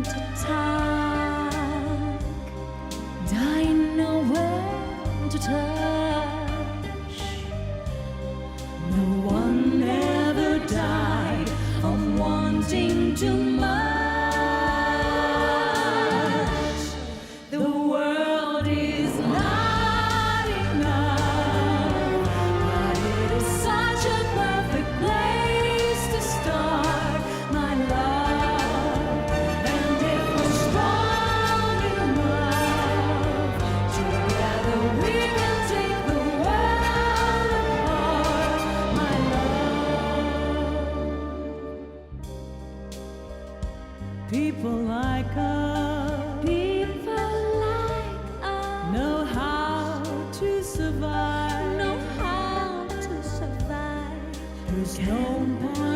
to talk, dying nowhere to touch. No one ever died of wanting too much. The world is not enough, but it is such a perfect place to start, my love. And if we're strong enough, together we can take the world apart, my love. People like us, know how to survive. There's no point